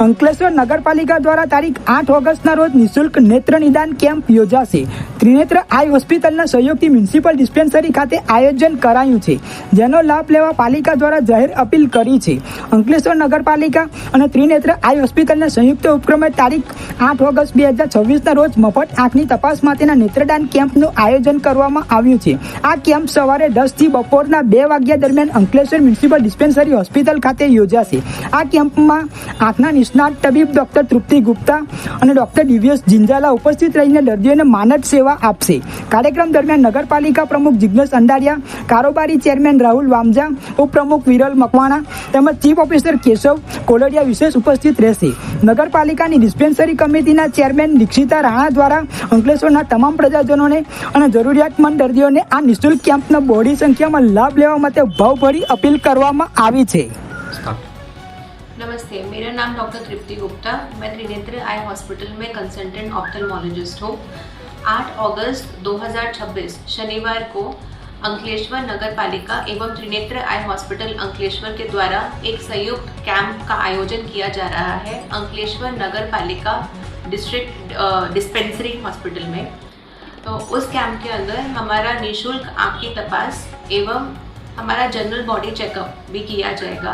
અંકલેશ્વર નગરપાલિકા દ્વારા તારીખ 8 ઓગસ્ટના રોજ નિઃશુલ્ક નેત્ર નિદાન કેમ્પ યોજાશે. ત્રિનેત્ર આઈ હોસ્પિટલના સહયોગથી મ્યુનિસિપલ ડિસ્પેન્સરી ખાતે આયોજન કરાયું છે, જેનો લાભ લેવા પાલિકા દ્વારા જાહેર અપીલ કરી છે. અંકલેશ્વર નગરપાલિકા અને ત્રિનેત્ર આઈ હોસ્પિટલના સંયુક્ત ઉપક્રમે તારીખ 8 ઓગસ્ટ 2026ના રોજ મફત આંખની તપાસ માટેના નેત્રદાન કેમ્પનું આયોજન કરવામાં આવ્યું છે. આ કેમ્પ સવારે 10 થી બપોરના 2 વાગ્યા દરમિયાન અંકલેશ્વર મ્યુનિસિપલ ડિસ્પેન્સરી હોસ્પિટલ ખાતે યોજાશે. આ કેમ્પમાં આંખના નિષ્ણાત તબીબ ડોક્ટર તૃપ્તિ ગુપ્તા અને ડોક્ટર દિવ્યેશ જિંજાલા ઉપસ્થિત રહીને દર્દીઓને માનદ સેવા આપશે. કાર્યક્રમ દરમિયાન નગરપાલિકા પ્રમુખ જિગ્નેશ અંડારિયા, કારોબારી ચેરમેન રાહુલ વામજા, ઉપપ્રમુખ વિરલ મકવાણા તેમજ ચીફ ઓફિસર કેશવ કોલડિયા વિશેષ ઉપસ્થિત રહેશે. નગરપાલિકાની ડિસ્પેન્સરી કમિટીના ચેરમેન દીક્ષિતા રાણા દ્વારા અંકલેશ્વરના તમામ પ્રજાજનોને અને જરૂરિયાતમંદ દર્દીઓને આ નિઃશુલ્ક કેમ્પનો બહોળી संख्याમાં लाभ लेवा माटे भावभरी अपील करवामां आवी छे. नमस्ते, मेरा नाम डॉक्टर तृप्ति गुप्ता, मैं त्रिनेत्र आई हॉस्पिटल में कंसल्टेंट ऑप्थेल्मोलॉजिस्ट हूँ. 8 अगस्त 2026 शनिवार को अंकलेश्वर नगर पालिका एवं त्रिनेत्र आई हॉस्पिटल अंकलेश्वर के द्वारा एक संयुक्त कैंप का आयोजन किया जा रहा है अंकलेश्वर नगर पालिका डिस्ट्रिक्ट डिस्पेंसरी हॉस्पिटल में. तो उस कैंप के अंदर हमारा निःशुल्क आँख की तपास एवं हमारा जनरल बॉडी चेकअप भी किया जाएगा.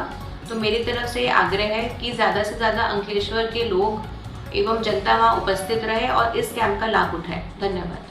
तो मेरी तरफ से आग्रह है कि ज़्यादा से ज़्यादा अंकलेश्वर के लोग एवं जनता वहाँ उपस्थित रहे और इस कैंप का लाभ उठाए. धन्यवाद.